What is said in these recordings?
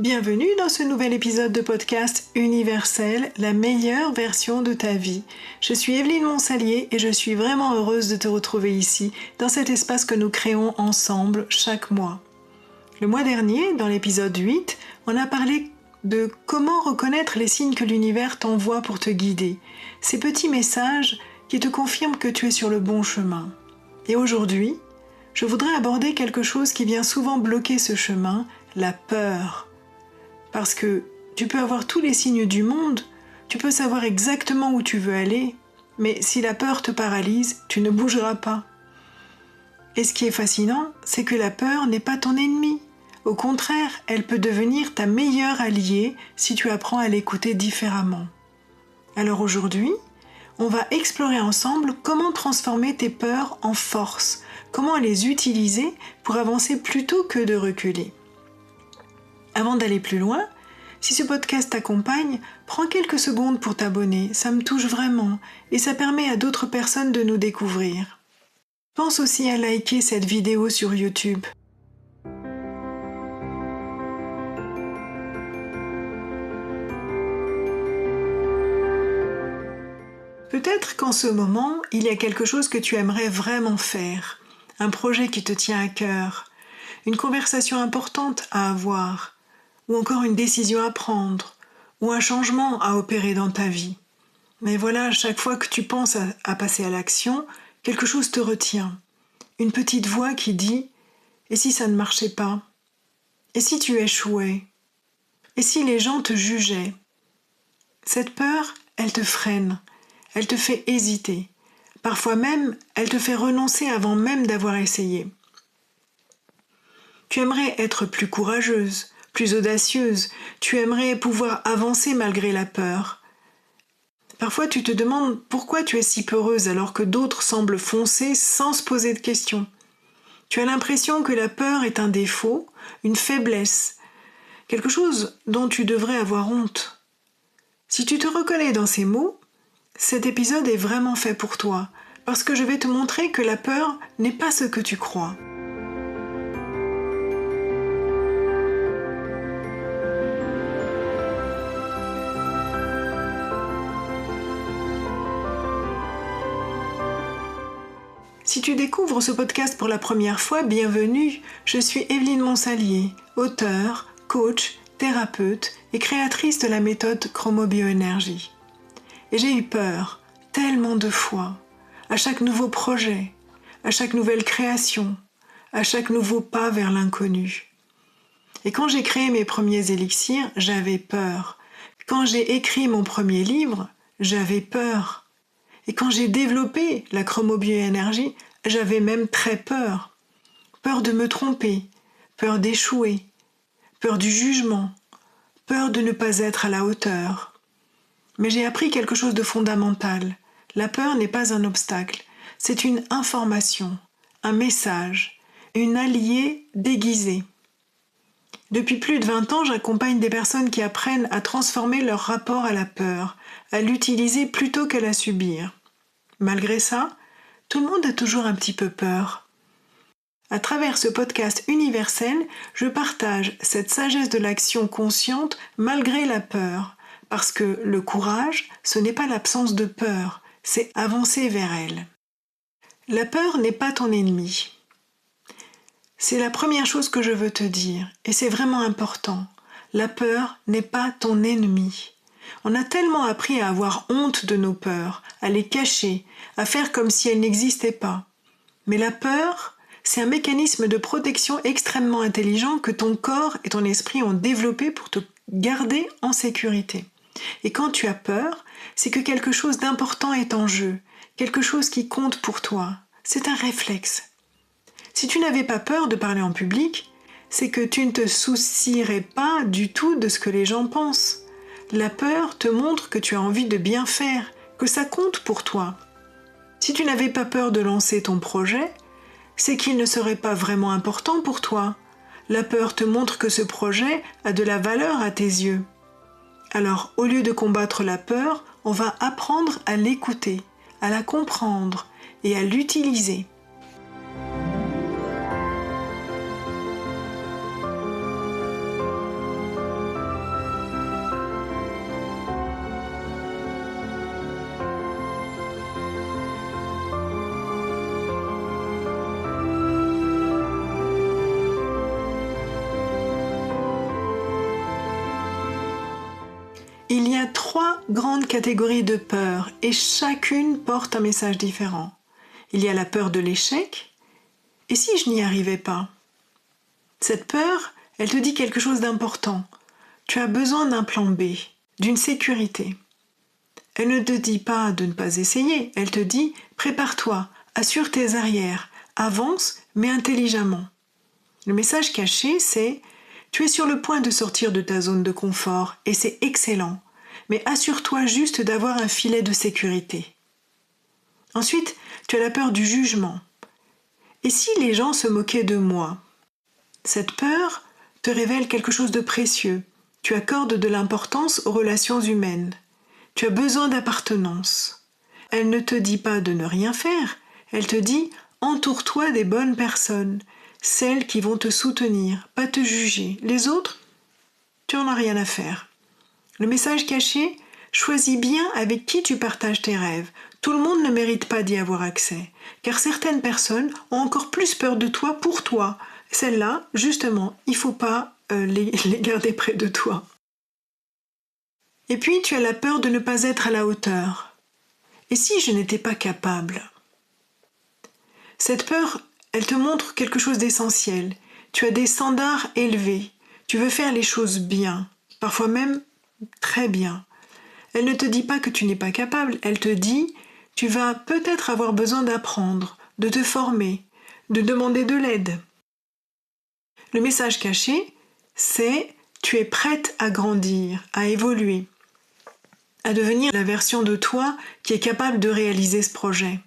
Bienvenue dans ce nouvel épisode de podcast Universel, la meilleure version de ta vie. Je suis Evelyne Monsalier et je suis vraiment heureuse de te retrouver ici, dans cet espace que nous créons ensemble chaque mois. Le mois dernier, dans l'épisode 8, on a parlé de comment reconnaître les signes que l'univers t'envoie pour te guider, ces petits messages qui te confirment que tu es sur le bon chemin. Et aujourd'hui, je voudrais aborder quelque chose qui vient souvent bloquer ce chemin, la peur. Parce que tu peux avoir tous les signes du monde, tu peux savoir exactement où tu veux aller, mais si la peur te paralyse, tu ne bougeras pas. Et ce qui est fascinant, c'est que la peur n'est pas ton ennemi. Au contraire, elle peut devenir ta meilleure alliée si tu apprends à l'écouter différemment. Alors aujourd'hui, on va explorer ensemble comment transformer tes peurs en force, comment les utiliser pour avancer plutôt que de reculer. Avant d'aller plus loin, si ce podcast t'accompagne, prends quelques secondes pour t'abonner, ça me touche vraiment et ça permet à d'autres personnes de nous découvrir. Pense aussi à liker cette vidéo sur YouTube. Peut-être qu'en ce moment, il y a quelque chose que tu aimerais vraiment faire, un projet qui te tient à cœur, une conversation importante à avoir, ou encore une décision à prendre, ou un changement à opérer dans ta vie. Mais voilà, à chaque fois que tu penses à passer à l'action, quelque chose te retient. Une petite voix qui dit « Et si ça ne marchait pas ? Et si tu échouais ? Et si les gens te jugeaient ?» Cette peur, elle te freine, elle te fait hésiter. Parfois même, elle te fait renoncer avant même d'avoir essayé. Tu aimerais être plus courageuse, plus audacieuse, tu aimerais pouvoir avancer malgré la peur. Parfois tu te demandes pourquoi tu es si peureuse alors que d'autres semblent foncer sans se poser de questions. Tu as l'impression que la peur est un défaut, une faiblesse, quelque chose dont tu devrais avoir honte. Si tu te reconnais dans ces mots, cet épisode est vraiment fait pour toi, parce que je vais te montrer que la peur n'est pas ce que tu crois. Si tu découvres ce podcast pour la première fois, bienvenue, je suis Evelyne Monsalier, auteure, coach, thérapeute et créatrice de la méthode Chromobioénergie. Et j'ai eu peur, tellement de fois, à chaque nouveau projet, à chaque nouvelle création, à chaque nouveau pas vers l'inconnu. Et quand j'ai créé mes premiers élixirs, j'avais peur. Quand j'ai écrit mon premier livre, j'avais peur. Et quand j'ai développé la chromobioénergie, j'avais même très peur. Peur de me tromper, peur d'échouer, peur du jugement, peur de ne pas être à la hauteur. Mais j'ai appris quelque chose de fondamental. La peur n'est pas un obstacle, c'est une information, un message, une alliée déguisée. Depuis plus de 20 ans, j'accompagne des personnes qui apprennent à transformer leur rapport à la peur, à l'utiliser plutôt qu'à la subir. Malgré ça, tout le monde a toujours un petit peu peur. À travers ce podcast universel, je partage cette sagesse de l'action consciente malgré la peur, parce que le courage, ce n'est pas l'absence de peur, c'est avancer vers elle. La peur n'est pas ton ennemi. C'est la première chose que je veux te dire, et c'est vraiment important. La peur n'est pas ton ennemi. On a tellement appris à avoir honte de nos peurs, à les cacher, à faire comme si elles n'existaient pas. Mais la peur, c'est un mécanisme de protection extrêmement intelligent que ton corps et ton esprit ont développé pour te garder en sécurité. Et quand tu as peur, c'est que quelque chose d'important est en jeu, quelque chose qui compte pour toi. C'est un réflexe. Si tu n'avais pas peur de parler en public, c'est que tu ne te soucierais pas du tout de ce que les gens pensent. La peur te montre que tu as envie de bien faire, que ça compte pour toi. Si tu n'avais pas peur de lancer ton projet, c'est qu'il ne serait pas vraiment important pour toi. La peur te montre que ce projet a de la valeur à tes yeux. Alors, au lieu de combattre la peur, on va apprendre à l'écouter, à la comprendre et à l'utiliser. Il y a 3 grandes catégories de peur et chacune porte un message différent. Il y a la peur de l'échec. Et si je n'y arrivais pas? Cette peur, elle te dit quelque chose d'important. Tu as besoin d'un plan B, d'une sécurité. Elle ne te dit pas de ne pas essayer, elle te dit prépare-toi, assure tes arrières, avance mais intelligemment. Le message caché, c'est tu es sur le point de sortir de ta zone de confort et c'est excellent, mais assure-toi juste d'avoir un filet de sécurité. Ensuite, tu as la peur du jugement. Et si les gens se moquaient de moi? Cette peur te révèle quelque chose de précieux. Tu accordes de l'importance aux relations humaines. Tu as besoin d'appartenance. Elle ne te dit pas de ne rien faire, elle te dit entoure-toi des bonnes personnes, celles qui vont te soutenir, pas te juger. Les autres, tu n'en as rien à faire. Le message caché, choisis bien avec qui tu partages tes rêves. Tout le monde ne mérite pas d'y avoir accès, car certaines personnes ont encore plus peur de toi pour toi. Celles-là, justement, il ne faut pas les garder près de toi. Et puis, tu as la peur de ne pas être à la hauteur. Et si je n'étais pas capable? Cette peur, elle te montre quelque chose d'essentiel. Tu as des standards élevés. Tu veux faire les choses bien, parfois même très bien. Elle ne te dit pas que tu n'es pas capable, elle te dit tu vas peut-être avoir besoin d'apprendre, de te former, de demander de l'aide. Le message caché, c'est tu es prête à grandir, à évoluer, à devenir la version de toi qui est capable de réaliser ce projet.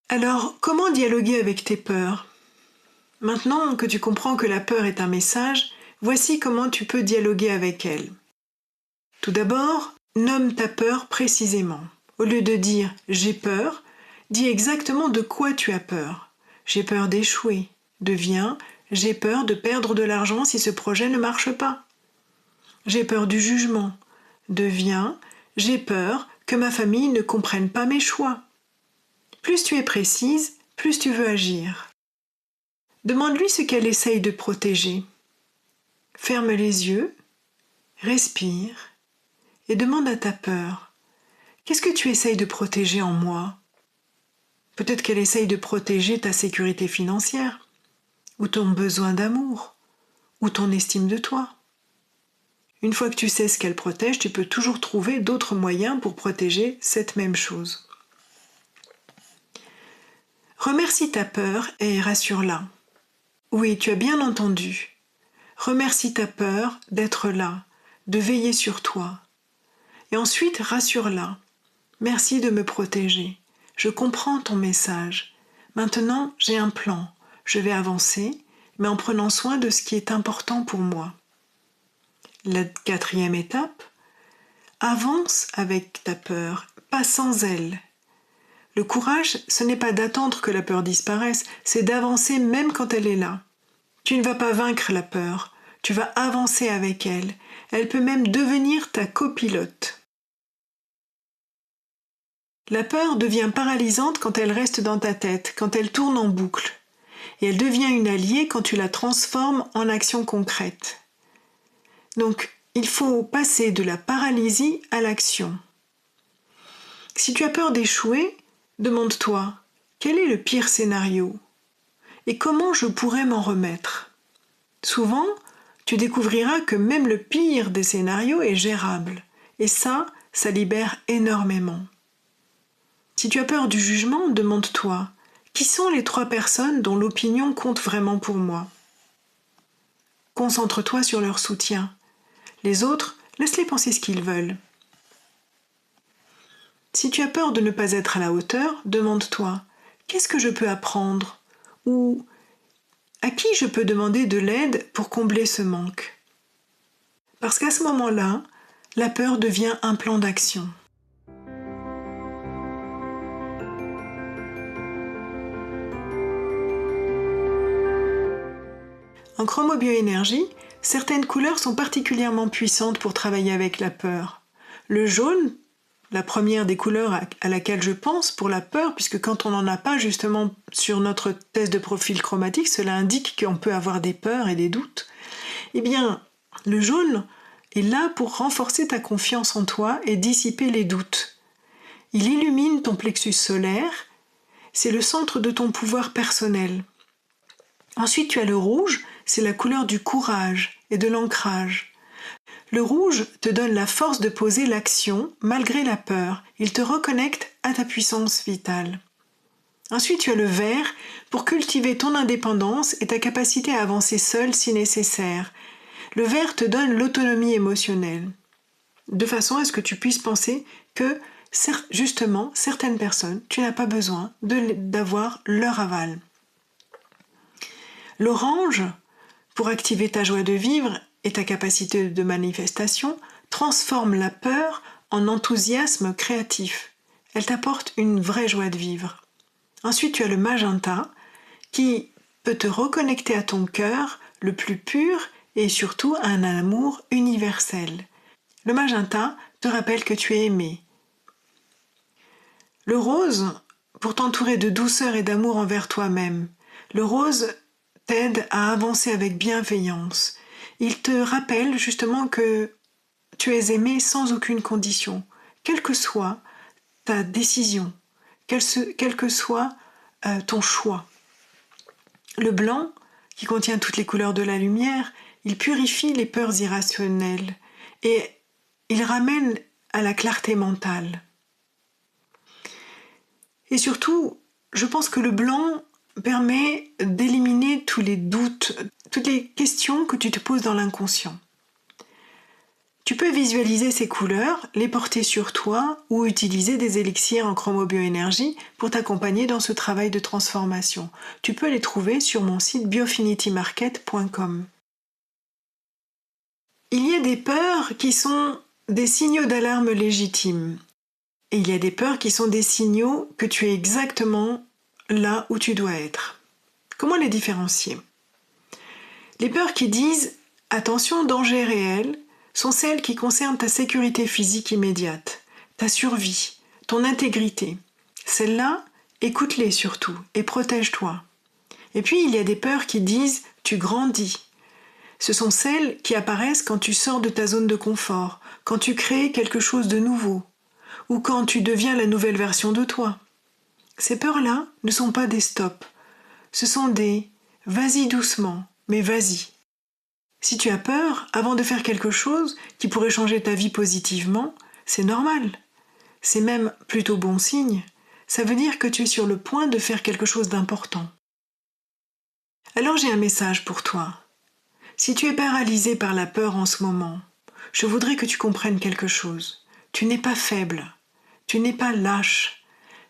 Alors, comment dialoguer avec tes peurs? Maintenant que tu comprends que la peur est un message, voici comment tu peux dialoguer avec elle. Tout d'abord, nomme ta peur précisément. Au lieu de dire « j'ai peur », dis exactement de quoi tu as peur. J'ai peur d'échouer. Deviens « j'ai peur de perdre de l'argent si ce projet ne marche pas ». J'ai peur du jugement. Deviens « j'ai peur que ma famille ne comprenne pas mes choix ». Plus tu es précise, plus tu veux agir. Demande-lui ce qu'elle essaye de protéger. Ferme les yeux, respire et demande à ta peur « Qu'est-ce que tu essayes de protéger en moi ?» Peut-être qu'elle essaye de protéger ta sécurité financière, ou ton besoin d'amour, ou ton estime de toi. Une fois que tu sais ce qu'elle protège, tu peux toujours trouver d'autres moyens pour protéger cette même chose. Remercie ta peur et rassure-la. Oui, tu as bien entendu. Remercie ta peur d'être là, de veiller sur toi. Et ensuite, rassure-la. Merci de me protéger. Je comprends ton message. Maintenant, j'ai un plan. Je vais avancer, mais en prenant soin de ce qui est important pour moi. La 4e étape, avance avec ta peur, pas sans elle. Le courage, ce n'est pas d'attendre que la peur disparaisse, c'est d'avancer même quand elle est là. Tu ne vas pas vaincre la peur, tu vas avancer avec elle. Elle peut même devenir ta copilote. La peur devient paralysante quand elle reste dans ta tête, quand elle tourne en boucle. Et elle devient une alliée quand tu la transformes en action concrète. Donc, il faut passer de la paralysie à l'action. Si tu as peur d'échouer, demande-toi, quel est le pire scénario? Et comment je pourrais m'en remettre? Souvent, tu découvriras que même le pire des scénarios est gérable. Et ça libère énormément. Si tu as peur du jugement, demande-toi, qui sont les 3 personnes dont l'opinion compte vraiment pour moi? Concentre-toi sur leur soutien. Les autres, laisse-les penser ce qu'ils veulent. Si tu as peur de ne pas être à la hauteur, demande-toi, qu'est-ce que je peux apprendre? Ou à qui je peux demander de l'aide pour combler ce manque? Parce qu'à ce moment-là, la peur devient un plan d'action. En chromobioénergie, certaines couleurs sont particulièrement puissantes pour travailler avec la peur. Le jaune, la première des couleurs à laquelle je pense pour la peur, puisque quand on n'en a pas justement sur notre test de profil chromatique, cela indique qu'on peut avoir des peurs et des doutes. Eh bien, le jaune est là pour renforcer ta confiance en toi et dissiper les doutes. Il illumine ton plexus solaire, c'est le centre de ton pouvoir personnel. Ensuite, tu as le rouge, c'est la couleur du courage et de l'ancrage. Le rouge te donne la force de poser l'action malgré la peur. Il te reconnecte à ta puissance vitale. Ensuite, tu as le vert pour cultiver ton indépendance et ta capacité à avancer seul si nécessaire. Le vert te donne l'autonomie émotionnelle, de façon à ce que tu puisses penser que, justement, certaines personnes, tu n'as pas besoin d'avoir leur aval. L'orange, pour activer ta joie de vivre et ta capacité de manifestation, transforme la peur en enthousiasme créatif. Elle t'apporte une vraie joie de vivre. Ensuite, tu as le magenta, qui peut te reconnecter à ton cœur le plus pur et surtout à un amour universel. Le magenta te rappelle que tu es aimé. Le rose, pour t'entourer de douceur et d'amour envers toi-même. Le rose t'aide à avancer avec bienveillance. Il te rappelle justement que tu es aimé sans aucune condition, quelle que soit ta décision, quel que soit ton choix. Le blanc, qui contient toutes les couleurs de la lumière, il purifie les peurs irrationnelles et il ramène à la clarté mentale. Et surtout, je pense que le blanc permet d'éliminer tous les doutes, toutes les questions que tu te poses dans l'inconscient. Tu peux visualiser ces couleurs, les porter sur toi ou utiliser des élixirs en chromobioénergie pour t'accompagner dans ce travail de transformation. Tu peux les trouver sur mon site biofinitymarket.com. Il y a des peurs qui sont des signaux d'alarme légitimes. Et il y a des peurs qui sont des signaux que tu es exactement là où tu dois être. Comment les différencier ? Les peurs qui disent « attention, danger réel » sont celles qui concernent ta sécurité physique immédiate, ta survie, ton intégrité. Celles-là, écoute-les surtout et protège-toi. Et puis, il y a des peurs qui disent « tu grandis ». Ce sont celles qui apparaissent quand tu sors de ta zone de confort, quand tu crées quelque chose de nouveau, ou quand tu deviens la nouvelle version de toi. Ces peurs-là ne sont pas des stops, ce sont des « vas-y doucement, mais vas-y ». Si tu as peur, avant de faire quelque chose qui pourrait changer ta vie positivement, c'est normal. C'est même plutôt bon signe. Ça veut dire que tu es sur le point de faire quelque chose d'important. Alors j'ai un message pour toi. Si tu es paralysé par la peur en ce moment, je voudrais que tu comprennes quelque chose. Tu n'es pas faible, tu n'es pas lâche,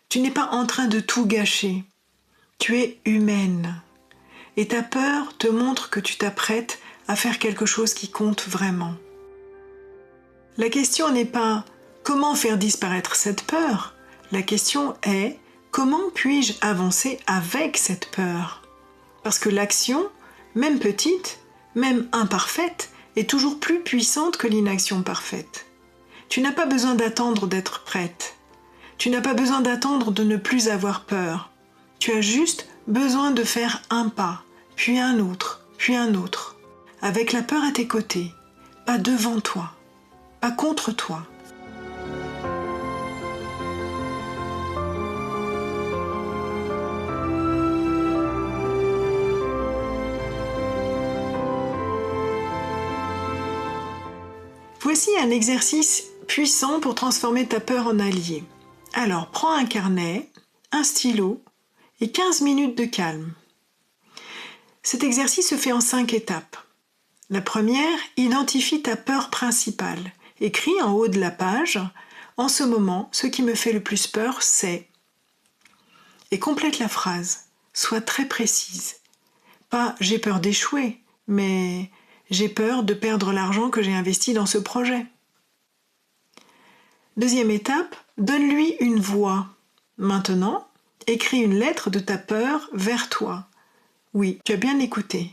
tu n'es pas en train de tout gâcher. Tu es humaine. Et ta peur te montre que tu t'apprêtes à faire quelque chose qui compte vraiment. La question n'est pas comment faire disparaître cette peur. La question est comment puis-je avancer avec cette peur ? Parce que l'action, même petite, même imparfaite, est toujours plus puissante que l'inaction parfaite. Tu n'as pas besoin d'attendre d'être prête. Tu n'as pas besoin d'attendre de ne plus avoir peur. Tu as juste besoin de faire un pas, puis un autre, avec la peur à tes côtés, pas devant toi, pas contre toi. Voici un exercice puissant pour transformer ta peur en allié. Alors, prends un carnet, un stylo et 15 minutes de calme. Cet exercice se fait en 5 étapes. La première, identifie ta peur principale. Écris en haut de la page « En ce moment, ce qui me fait le plus peur, c'est… » Et complète la phrase. Sois très précise. Pas « j'ai peur d'échouer », mais « j'ai peur de perdre l'argent que j'ai investi dans ce projet ». Deuxième étape, donne-lui une voix. Maintenant, écris une lettre de ta peur vers toi. Oui, tu as bien écouté.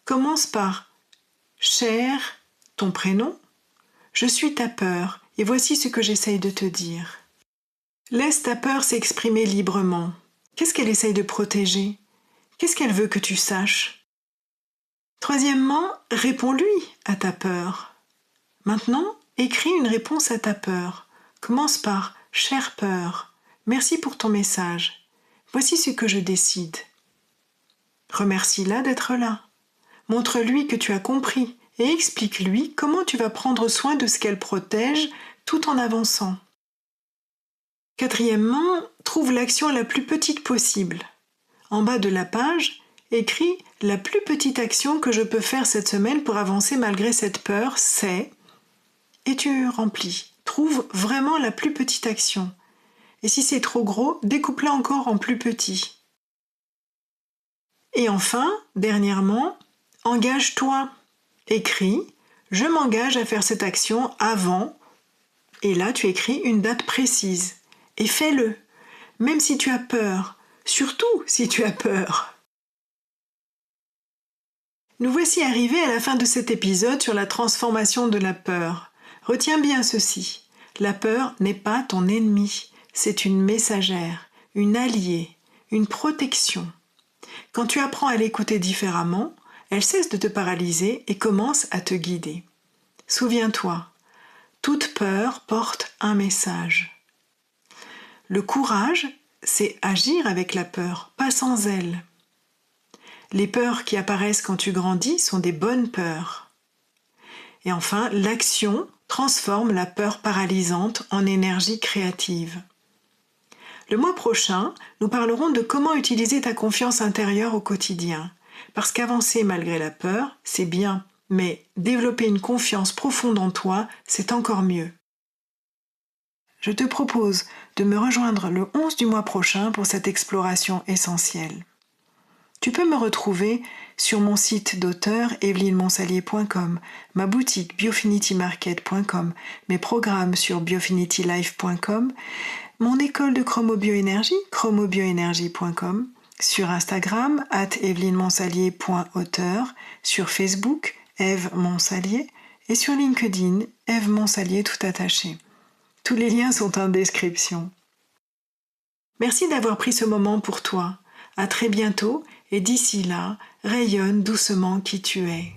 Commence par « Cher, ton prénom, je suis ta peur et voici ce que j'essaye de te dire. » Laisse ta peur s'exprimer librement. Qu'est-ce qu'elle essaye de protéger ? Qu'est-ce qu'elle veut que tu saches ? Troisièmement, réponds-lui à ta peur. Maintenant, écris une réponse à ta peur. Commence par « Chère peur, merci pour ton message. Voici ce que je décide. » Remercie-la d'être là. Montre-lui que tu as compris et explique-lui comment tu vas prendre soin de ce qu'elle protège tout en avançant. Quatrièmement, trouve l'action la plus petite possible. En bas de la page, écris « La plus petite action que je peux faire cette semaine pour avancer malgré cette peur, c'est… » et tu remplis. Trouve vraiment la plus petite action. Et si c'est trop gros, découpe-la encore en plus petit. Et enfin, dernièrement, engage-toi. Écris « Je m'engage à faire cette action avant… » Et là, tu écris une date précise. Et fais-le, même si tu as peur. Surtout si tu as peur. Nous voici arrivés à la fin de cet épisode sur la transformation de la peur. Retiens bien ceci. La peur n'est pas ton ennemi. C'est une messagère, une alliée, une protection. Quand tu apprends à l'écouter différemment, elle cesse de te paralyser et commence à te guider. Souviens-toi, toute peur porte un message. Le courage, c'est agir avec la peur, pas sans elle. Les peurs qui apparaissent quand tu grandis sont des bonnes peurs. Et enfin, l'action transforme la peur paralysante en énergie créative. Le mois prochain, nous parlerons de comment utiliser ta confiance intérieure au quotidien. Parce qu'avancer malgré la peur, c'est bien, mais développer une confiance profonde en toi, c'est encore mieux. Je te propose de me rejoindre le 11 du mois prochain pour cette exploration essentielle. Tu peux me retrouver sur mon site d'auteur evelynemonsalier.com, ma boutique biofinitymarket.com, mes programmes sur biofinitylife.com, mon école de chromobioénergie, chromobioénergie.com, sur Instagram, @evelynemonsalier.auteur, sur Facebook, Eve Monsalier, et sur LinkedIn, Eve Monsalier tout attaché. Tous les liens sont en description. Merci d'avoir pris ce moment pour toi. À très bientôt et d'ici là, rayonne doucement qui tu es.